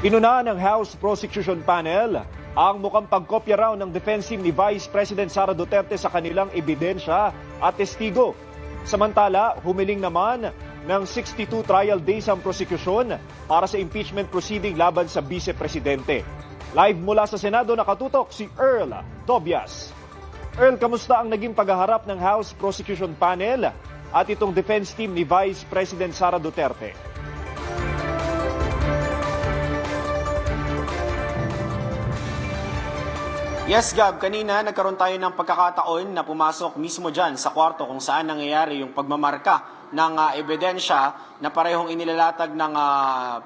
Inuna ng House Prosecution Panel ang mukhang pagkopya raw ng defense team ni Vice President Sara Duterte sa kanilang ebidensya at testigo. Samantala, humiling naman ng 62 trial days ang prosecution para sa impeachment proceeding laban sa Vice Presidente. Live mula sa Senado nakatutok si Earl Tobias. Earl, kamusta ang naging paghaharap ng House Prosecution Panel at itong defense team ni Vice President Sara Duterte? Yes, Gab, kanina nagkaroon tayo ng pagkakataon na pumasok mismo dyan sa kwarto kung saan nangyayari yung pagmamarka ng ebidensya na parehong inilalatag ng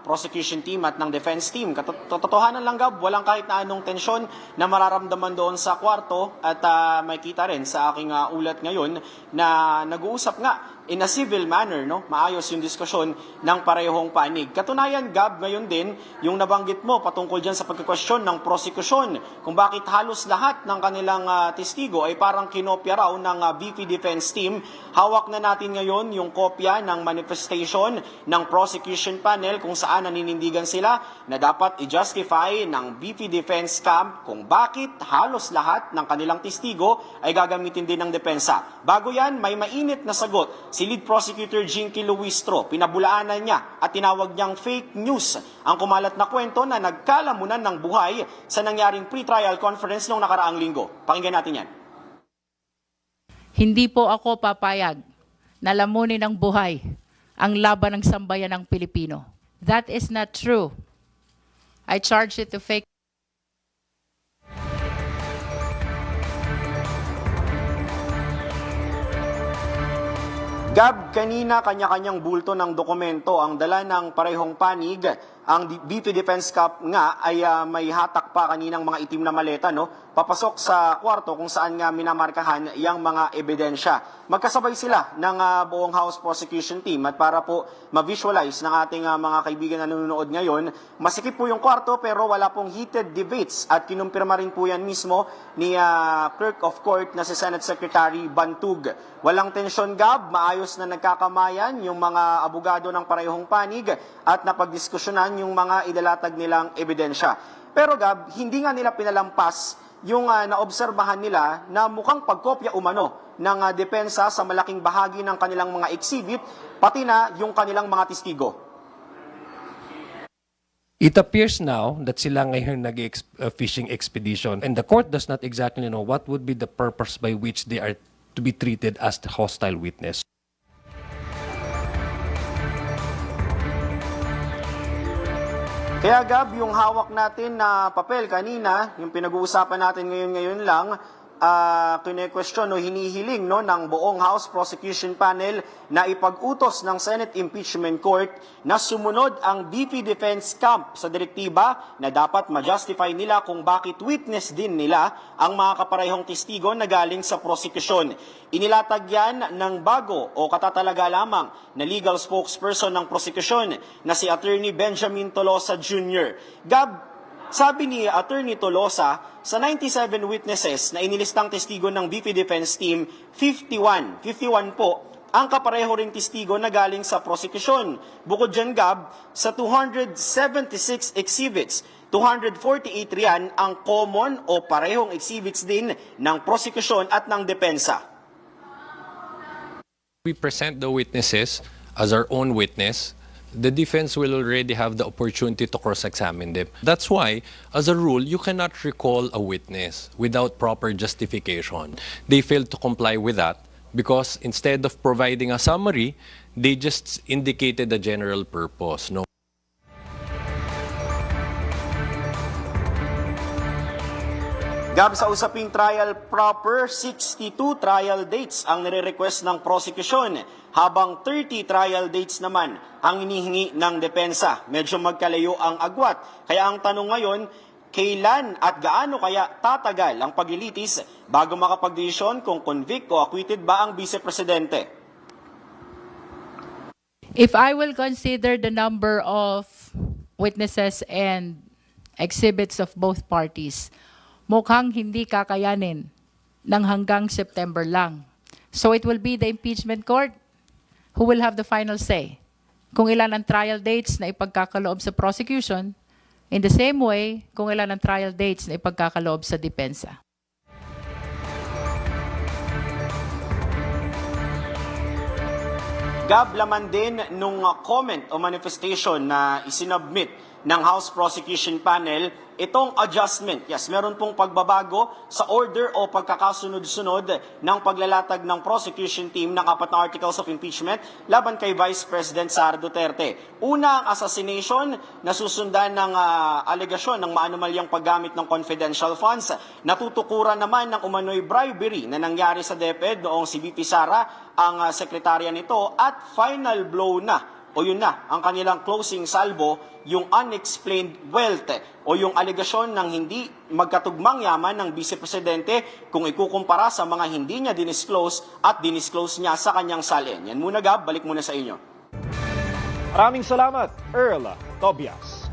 prosecution team at ng defense team. Katotohanan lang, Gab, walang kahit na anong tensyon na mararamdaman doon sa kwarto at makikita rin sa aking ulat ngayon na nag-uusap nga in a civil manner, no? Maayos yung diskusyon ng parehong panig. Katunayan, Gab, ngayon din, yung nabanggit mo patungkol dyan sa pagkakwestiyon ng prosekusyon, kung bakit halos lahat ng kanilang testigo ay parang kinopya raw ng VP Defense Team. Hawak na natin ngayon yung kopya ng manifestation ng prosecution panel kung saan naninindigan sila na dapat i-justify ng VP Defense Camp kung bakit halos lahat ng kanilang testigo ay gagamitin din ng depensa. Bago yan, may mainit na sagot si Lead Prosecutor Jinky Luistro. Pinabulaanan niya at tinawag niyang fake news ang kumalat na kwento na nagkalamunan ng buhay sa nangyaring pre-trial conference noong nakaraang linggo. Pakinggan natin yan. Hindi po ako papayag na lamunin ng buhay ang laban ng sambayan ng Pilipino. That is not true. I charge it to fake. Gab, kanina kanya-kanyang bulto ng dokumento ang dala ng parehong panig. Ang VP Defense Camp nga ay may hatak pa kaninang mga itim na maleta, no? Papasok sa kwarto kung saan nga minamarkahan yung mga ebidensya. Magkasabay sila ng buong House Prosecution Team at para po ma-visualize ng ating mga kaibigan na nanonood ngayon, masikip po yung kwarto pero wala pong heated debates at kinumpirma rin po yan mismo ni Clerk of Court na si Senate Secretary Bantug. Walang tensyon, Gab, maayos na nagkakamayan yung mga abogado ng parehong panig at napagdiskusyonan yung mga idalatag nilang ebidensya. Pero, Gab, hindi nga nila pinalampas yung naobserbahan nila na mukhang pagkopya umano ng depensa sa malaking bahagi ng kanilang mga exhibit, pati na yung kanilang mga testigo. It appears now that sila ngayon nag-fishing expedition and the court does not exactly know what would be the purpose by which they are to be treated as the hostile witness. Kaya, Gab, yung hawak natin na papel kanina, yung pinag-uusapan natin ngayon lang, kine-question o hinihiling ng buong House Prosecution Panel na ipag-utos ng Senate Impeachment Court na sumunod ang VP Defense Camp sa direktiba na dapat ma-justify nila kung bakit witness din nila ang mga kaparehong testigo na galing sa prosecution. Inilatag yan ng bago o katatalaga lamang na legal spokesperson ng prosecution na si Attorney Benjamin Tolosa Jr. Gab, sabi ni Attorney Tolosa, sa 97 witnesses na inilistang testigo ng VP Defense Team, 51 po ang kapareho ring testigo na galing sa prosecution. Bukod dyan, Gab, sa 276 exhibits, 248 riyan ang common o parehong exhibits din ng prosecution at ng depensa. We present the witnesses as our own witness. The defense will already have the opportunity to cross-examine them. That's why, as a rule, you cannot recall a witness without proper justification. They failed to comply with that because instead of providing a summary, they just indicated a general purpose. No. Gab, sa usaping trial proper, 62 trial dates ang nire-request ng prosecution, habang 30 trial dates naman ang inihingi ng depensa. Medyo magkalayo ang agwat. Kaya ang tanong ngayon, kailan at gaano kaya tatagal ang paglilitis bago makapagdesisyon kung convict o acquitted ba ang Vice Presidente? If I will consider the number of witnesses and exhibits of both parties, mukhang hindi kakayanin ng hanggang September lang. So it will be the impeachment court who will have the final say kung ilan ang trial dates na ipagkakaloob sa prosecution In the same way, kung ilan ang trial dates na ipagkakaloob sa depensa. Gab, laman din nung comment o manifestation na isinubmit ng House Prosecution Panel, itong adjustment. Yes, meron pong pagbabago sa order o pagkakasunod-sunod ng paglalatag ng prosecution team ng 4 na articles of impeachment laban kay Vice President Sara Duterte. Una, ang assassination, nasusundan ng alegasyon ng maanumalyang paggamit ng confidential funds. Natutukuran naman ng umano'y bribery na nangyari sa DepEd noong si VP Sara ang sekretarya nito, at final blow na o yun na, ang kanilang closing salvo, yung unexplained wealth o yung alegasyon ng hindi magkatugmang yaman ng Vice Presidente kung ikukumpara sa mga hindi niya dinisclose at dinisclose niya sa kanyang salin. Yan muna, Gab, balik muna sa inyo. Maraming salamat, Earl Tobias.